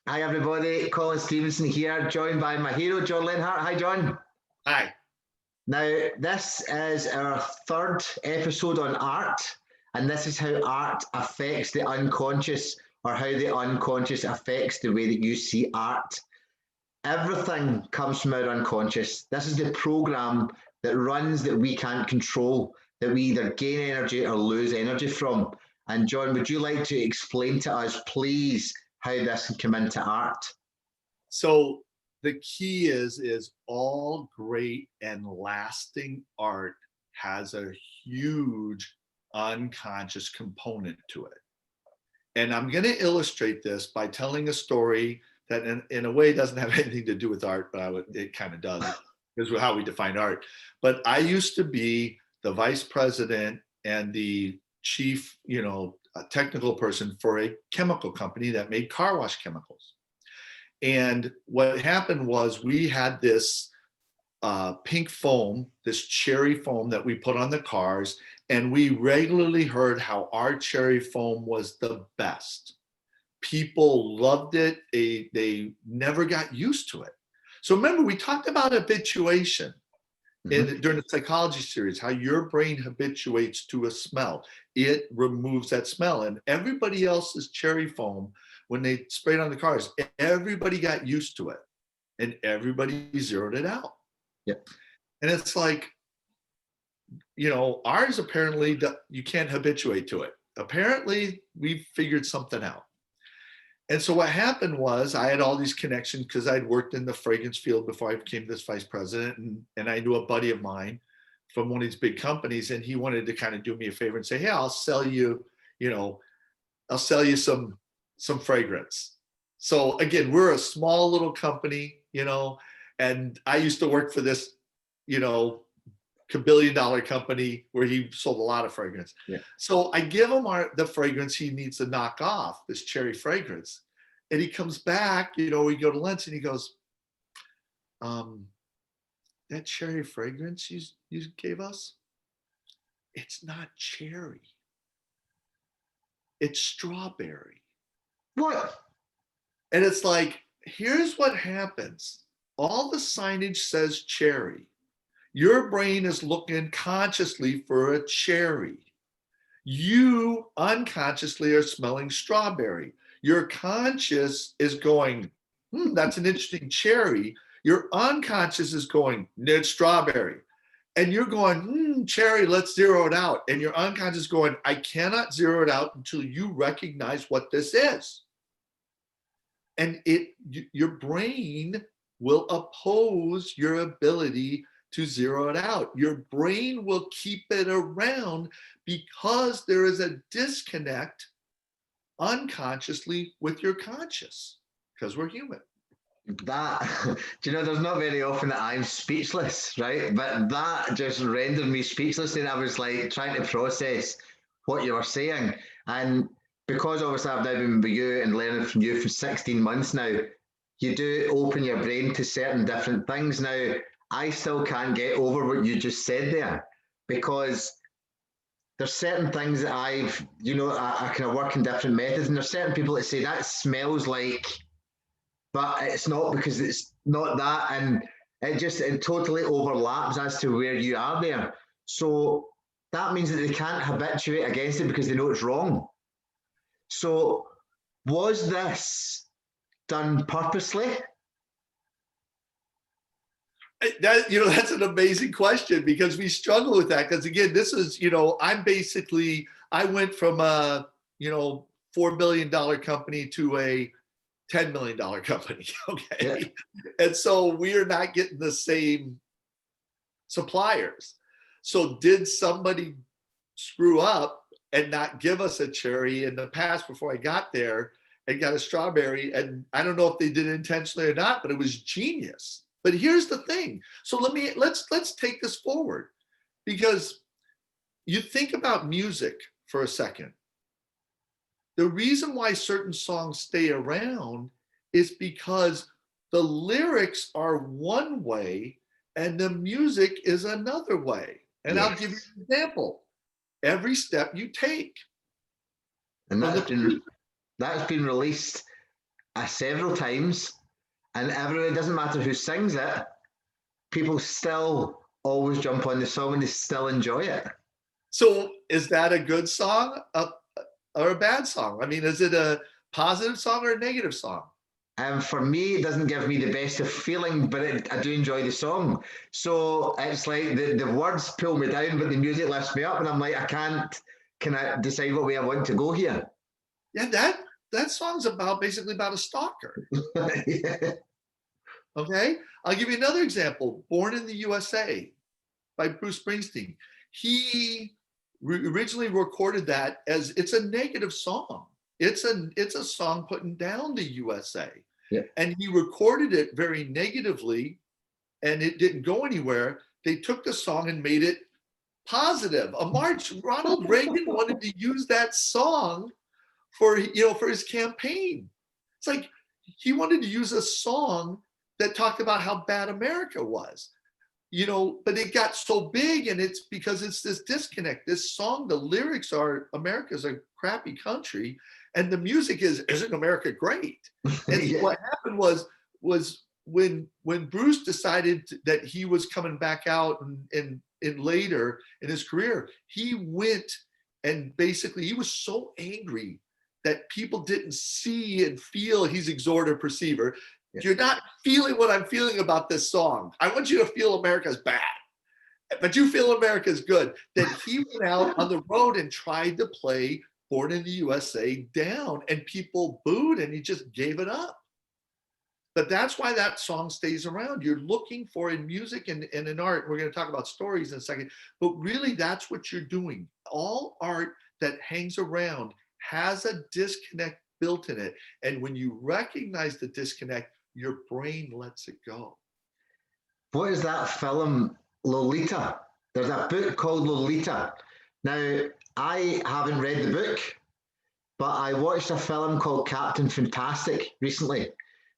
Hi, everybody. Colin Stevenson here, joined by my hero, John Lenhart. Hi, John. Hi. Now, this is our third episode on art, and this is how art affects the unconscious, or how the unconscious affects the way that you see art. Everything comes from our unconscious. This is the program that runs that we can't control, that we either gain energy or lose energy from. And John, would you like to explain to us, please, how this can come into art? So the key is all great and lasting art has a huge unconscious component to it. And I'm going to illustrate this by telling a story that in a way doesn't have anything to do with art, but it kind of does, because how we define art. But I used to be the vice president and the chief, technical person for a chemical company that made car wash chemicals. And what happened was we had this pink foam, this cherry foam that we put on the cars, and we regularly heard how our cherry foam was the best. People loved it. They never got used to it. So remember, we talked about habituation during the psychology series, how your brain habituates to a smell. It removes that smell. And everybody else's cherry foam, when they sprayed on the cars, everybody got used to it and everybody zeroed it out. Yep. And it's like, ours apparently, you can't habituate to it. Apparently, we figured something out. And so what happened was I had all these connections because I'd worked in the fragrance field before I became this vice president. And I knew a buddy of mine from one of these big companies, and he wanted to kind of do me a favor and say, hey, I'll sell you some fragrance. So again, we're a small little company, and I used to work for this, billion-dollar company where he sold a lot of fragrance. Yeah. So I give him the fragrance he needs to knock off, this cherry fragrance. And he comes back, we go to lunch and he goes, that cherry fragrance you gave us, it's not cherry. It's strawberry. What? And it's like, here's what happens. All the signage says cherry. Your brain is looking consciously for a cherry. You unconsciously are smelling strawberry. Your conscious is going, that's an interesting cherry. Your unconscious is going, it's strawberry. And you're going, cherry, let's zero it out. And your unconscious is going, I cannot zero it out until you recognize what this is. And your brain will oppose your ability to zero it out. Your brain will keep it around because there is a disconnect unconsciously with your conscious, because we're human. There's not very often that I'm speechless, right? But that just rendered me speechless, and I was like trying to process what you were saying. And because obviously I've now been with you and learning from you for 16 months now, you do open your brain to certain different things. Now, I still can't get over what you just said there, because there's certain things that I kind of work in different methods, and there's certain people that say that smells like, but it's not, because it's not that, and it totally overlaps as to where you are there. So that means that they can't habituate against it because they know it's wrong. So was this done purposely? That's an amazing question, because we struggle with that. Because again, this is, I went from a, $4 billion company to a $10 million company. Okay. Yeah. And so we're not getting the same suppliers. So did somebody screw up and not give us a cherry in the past before I got there and got a strawberry? And I don't know if they did it intentionally or not, but it was genius. But here's the thing. So let's take this forward, because you think about music for a second. The reason why certain songs stay around is because the lyrics are one way and the music is another way. And yes. I'll give you an example. Every Step You Take. And that's been released several times, and it doesn't matter who sings it, people still always jump on the song and they still enjoy it. So is that a good song or a bad song? I mean, is it a positive song or a negative song? For me, it doesn't give me the best of feeling, but I do enjoy the song. So it's like the words pull me down, but the music lifts me up, and I'm like, can I decide what way I want to go here? Yeah, that song's basically about a stalker. Yeah. Okay, I'll give you another example. Born in the USA by Bruce Springsteen. He originally recorded that as it's a negative song. It's a song putting down the USA. Yeah. And he recorded it very negatively and it didn't go anywhere. They took the song and made it positive. A march. Ronald Reagan wanted to use that song for his campaign. It's like he wanted to use a song that talked about how bad America was. But it got so big, and it's because it's this disconnect. This song, the lyrics are America's a crappy country, and the music isn't America great? And Yeah. what happened was when Bruce decided that he was coming back out and later in his career, he went and basically he was so angry that people didn't see and feel he's exhort or perceiver. You're not feeling what I'm feeling about this song. I want you to feel America's bad, but you feel America's good. Then he went out on the road and tried to play Born in the USA down, and people booed, and he just gave it up. But that's why that song stays around. You're looking for in music and in art. We're going to talk about stories in a second, but really that's what you're doing. All art that hangs around has a disconnect built in it. And when you recognize the disconnect, your brain lets it go. What is that film, Lolita? There's a book called Lolita. Now, I haven't read the book, but I watched a film called Captain Fantastic recently.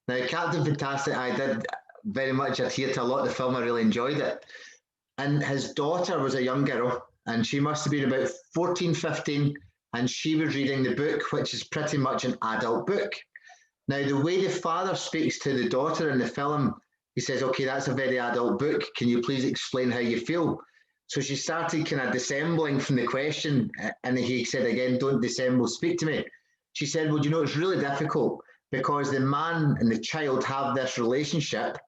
Now, Captain Fantastic, I did very much adhere to a lot of the film. I really enjoyed it. And his daughter was a young girl, and she must have been about 14, 15, and she was reading the book, which is pretty much an adult book. Now, the way the father speaks to the daughter in the film, he says, okay, that's a very adult book. Can you please explain how you feel? So she started kind of dissembling from the question. And he said again, don't dissemble, speak to me. She said, well, it's really difficult because the man and the child have this relationship.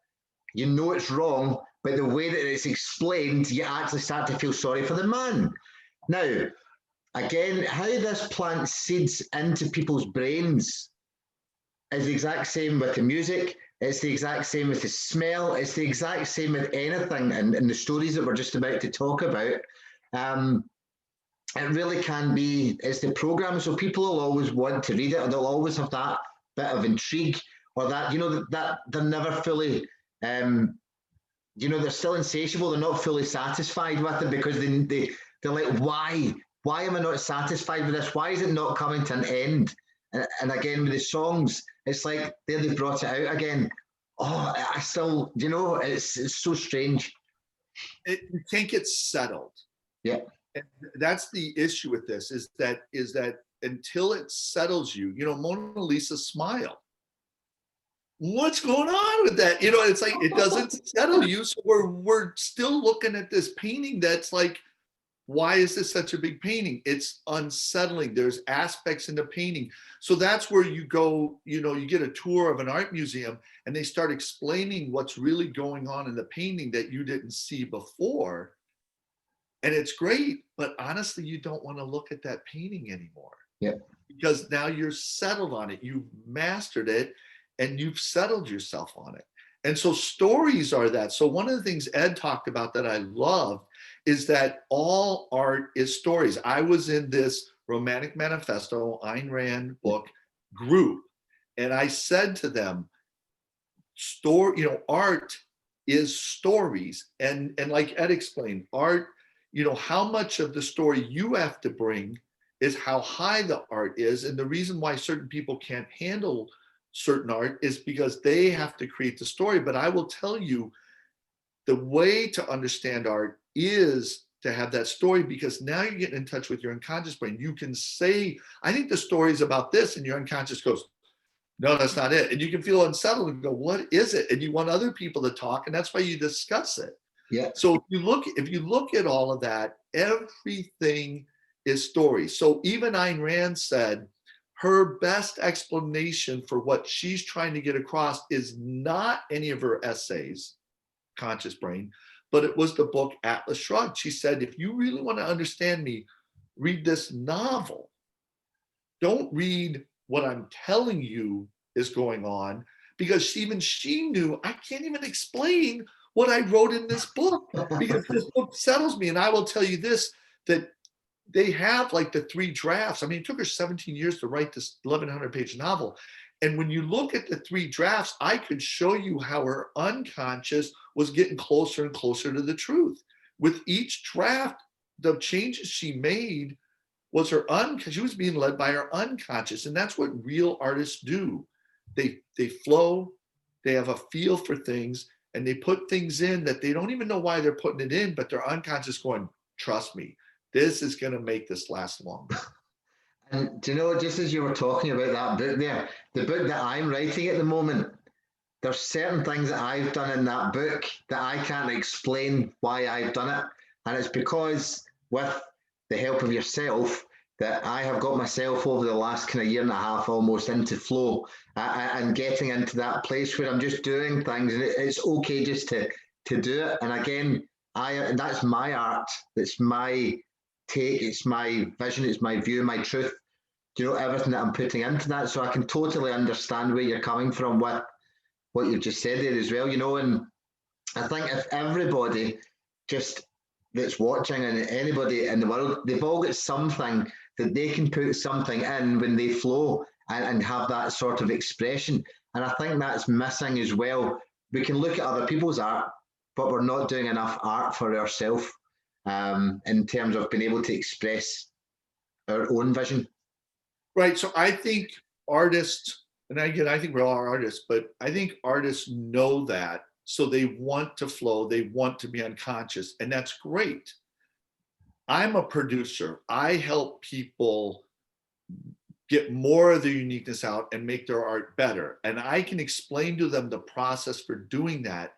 It's wrong, but the way that it's explained, you actually start to feel sorry for the man. Now, again, how this plant seeds into people's brains is the exact same with the music. It's the exact same with the smell. It's the exact same with anything and the stories that we're just about to talk about. It really can be, it's the program. So people will always want to read it, or they'll always have that bit of intrigue, or that, that they're never fully, they're still insatiable. They're not fully satisfied with it because they're like, why am I not satisfied with this? Why is it not coming to an end? And again, with the songs, it's like there they brought it out again. Oh, I still, it's so strange. You can't get settled. Yeah. And that's the issue with this is that until it settles you, Mona Lisa smile. What's going on with that? It's like it doesn't settle you. So we're still looking at this painting that's like, why is this such a big painting? It's unsettling. There's aspects in the painting. So that's where you go, you get a tour of an art museum and they start explaining what's really going on in the painting that you didn't see before. And it's great, but honestly, you don't want to look at that painting anymore. Yeah. Because now you're settled on it. You've mastered it and you've settled yourself on it. And so stories are that. So one of the things Ed talked about that I love is that all art is stories. I was in this Romantic Manifesto, Ayn Rand book group, and I said to them, art is stories. And like Ed explained, art, how much of the story you have to bring is how high the art is. And the reason why certain people can't handle certain art is because they have to create the story. But I will tell you, the way to understand art is to have that story, because now you're getting in touch with your unconscious brain. You can say, I think the story is about this, and your unconscious goes, No, that's not it. And you can feel unsettled and go, what is it? And you want other people to talk, and that's why you discuss it. Yeah. So if you look at all of that, everything is story. So even Ayn Rand said her best explanation for what she's trying to get across is not any of her essays, Conscious Brain, but it was the book Atlas Shrugged. She said, if you really want to understand me, read this novel. Don't read what I'm telling you is going on, because even she knew I can't even explain what I wrote in this book because this book settles me. And I will tell you this, that they have like the 3 drafts. I mean, it took her 17 years to write this 1,100-page novel. And when you look at the 3 drafts, I could show you how her unconscious was getting closer and closer to the truth. With each draft, the changes she made was she was being led by her unconscious. And that's what real artists do. They flow, they have a feel for things, and they put things in that they don't even know why they're putting it in, but their unconscious going, trust me, this is going to make this last longer. And do you know, just as you were talking about that book there, the book that I'm writing at the moment, there's certain things that I've done in that book that I can't explain why I've done it. And it's because, with the help of yourself, that I have got myself over the last kind of year and a half almost into flow, and getting into that place where I'm just doing things, and it's okay just to do it. And again, and that's my art, it's my take, it's my vision, it's my view, my truth. You know, everything that I'm putting into that. So I can totally understand where you're coming from with what you've just said there as well, you know. And I think if everybody just that's watching, and anybody in the world, they've all got something that they can put something in when they flow, and have that sort of expression. And I think that's missing as well. We can look at other people's art, but we're not doing enough art for ourselves, in terms of being able to express our own vision. Right. So I think artists, and again, I think we're all artists, but I think artists know that. So they want to flow, they want to be unconscious, and that's great. I'm a producer. I help people get more of their uniqueness out and make their art better. And I can explain to them the process for doing that.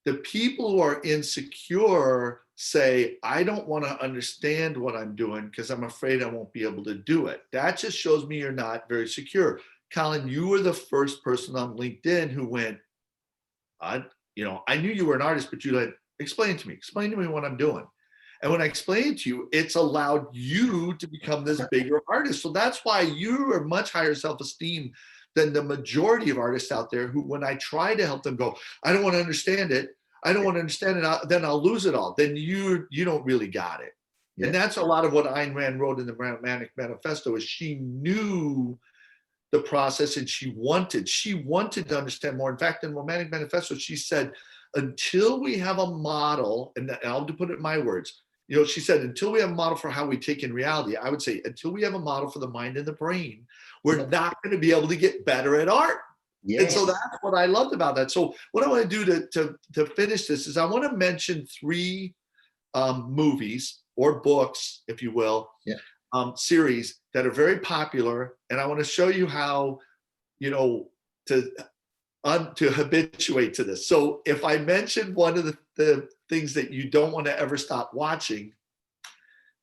The people who are insecure say, I don't want to understand what I'm doing because I'm afraid I won't be able to do it. That just shows me you're not very secure. Colin, you were the first person on LinkedIn who went, I knew you were an artist, but you like, explain to me what I'm doing. And when I explained to you, it's allowed you to become this bigger artist. So that's why you are much higher self-esteem than the majority of artists out there who, when I try to help them go, I don't want to understand it. I don't want to understand it. Then I'll lose it all. Then you don't really got it. Yeah. And that's a lot of what Ayn Rand wrote in the Manic Manifesto, is she knew the process and she wanted to understand more. In fact, in the Manic Manifesto, she said, until we have a model, and I'll put it in my words, she said, until we have a model for how we take in reality, I would say, until we have a model for the mind and the brain, we're not going to be able to get better at art. Yes. And so that's what I loved about that. So what I want to do to finish this is I want to mention 3 movies or books, if you will, series that are very popular. And I want to show you how, to habituate to this. So if I mention one of the things that you don't want to ever stop watching,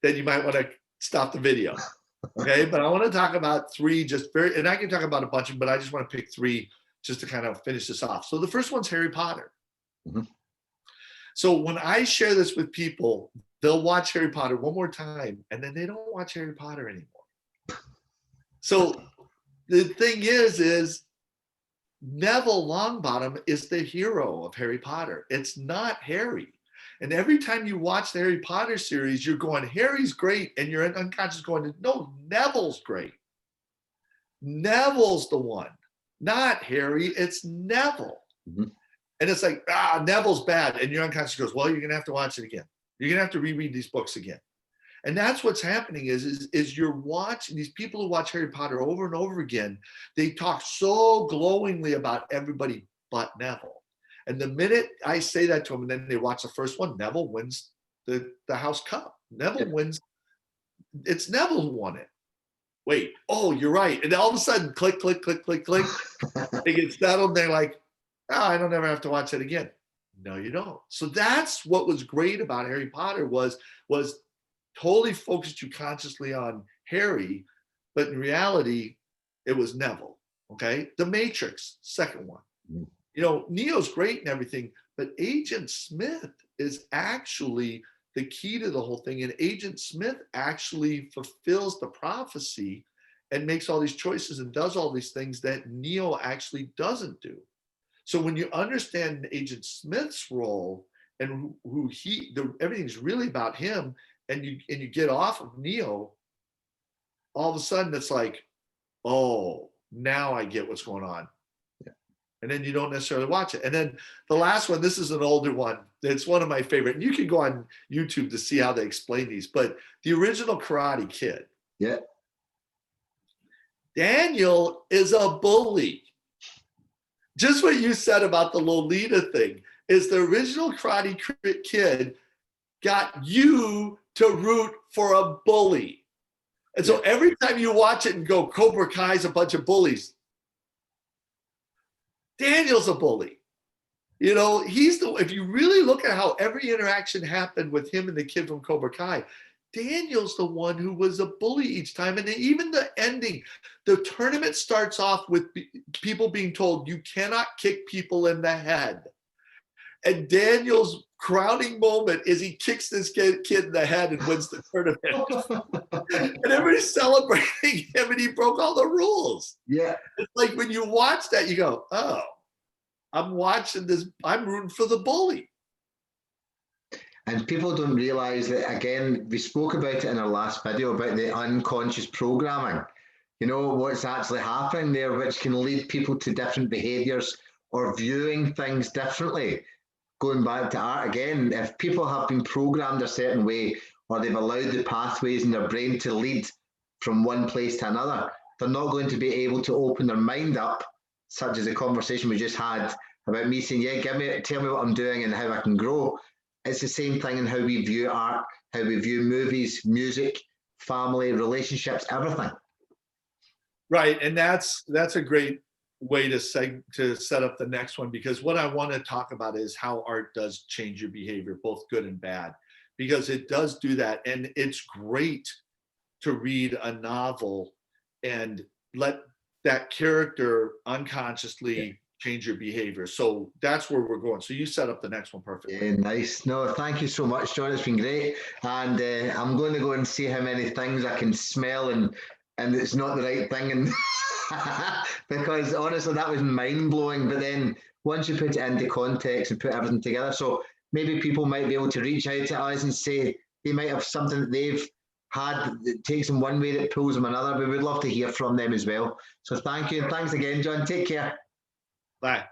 then you might want to stop the video. Okay, but I want to talk about 3 and I can talk about a bunch of them, but I just want to pick 3 just to kind of finish this off. So the first one's Harry Potter. Mm-hmm. So when I share this with people, they'll watch Harry Potter one more time, and then they don't watch Harry Potter anymore. So the thing is Neville Longbottom is the hero of Harry Potter. It's not Harry. And every time you watch the Harry Potter series, you're going, Harry's great. And you're unconscious going, no, Neville's great. Neville's the one, not Harry. It's Neville. Mm-hmm. And it's like, Neville's bad. And your unconscious goes, well, you're going to have to watch it again. You're going to have to reread these books again. And that's what's happening is you're watching these people who watch Harry Potter over and over again. They talk so glowingly about everybody but Neville. And the minute I say that to them, and then they watch the first one, Neville wins the House Cup. Neville wins. It's Neville who won it. wait, oh, you're right. And all of a sudden, click, click, click, click, click. They get settled. They're like, oh, I don't ever have to watch it again. No, you don't. So that's what was great about Harry Potter was totally focused you consciously on Harry, but in reality, it was Neville. Okay. The Matrix, second one. You know, Neo's great and everything, but Agent Smith is actually the key to the whole thing. And Agent Smith actually fulfills the prophecy and makes all these choices and does all these things that Neo actually doesn't do. So when you understand Agent Smith's role and who everything's really about him, and you get off of Neo, all of a sudden it's like, oh, now I get what's going on. Yeah. And then you don't necessarily watch it. And then the last one, this is an older one. It's one of my favorite. And you can go on YouTube to see how they explain these. But the original Karate Kid. Yeah. Daniel is a bully. Just what you said about the Lolita thing is the original Karate Kid got you to root for a bully. And so every time you watch it and go, Cobra Kai's a bunch of bullies, Daniel's a bully. You know, if you really look at how every interaction happened with him and the kid from Cobra Kai, Daniel's the one who was a bully each time. And even the ending, the tournament starts off with people being told, you cannot kick people in the head. And Daniel's crowning moment is he kicks this kid in the head and wins the tournament. And everybody's celebrating him, and he broke all the rules. Yeah. It's like when you watch that, you go, oh, I'm watching this, I'm rooting for the bully. And people don't realize that, again, we spoke about it in our last video about the unconscious programming. You know, what's actually happening there, which can lead people to different behaviors or viewing things differently. Going back to art again, if people have been programmed a certain way, or they've allowed the pathways in their brain to lead from one place to another, they're not going to be able to open their mind up, such as the conversation we just had about me saying, yeah, tell me what I'm doing and how I can grow. It's the same thing in how we view art, how we view movies, music, family, relationships, everything. Right, and that's a great way to set up the next one, because what I want to talk about is how art does change your behavior, both good and bad, because it does do that. And it's great to read a novel and let that character unconsciously change your behavior. So that's where we're going. So you set up the next one perfectly. Yeah, nice. No, thank you so much, John. It's been great. And I'm going to go and see how many things I can smell and it's not the right thing. And because honestly, that was mind blowing. But then once you put it into context and put everything together, so maybe people might be able to reach out to us and say they might have something that they've had that takes them one way that pulls them another. We would love to hear from them as well. So thank you. And thanks again, John. Take care. Bye.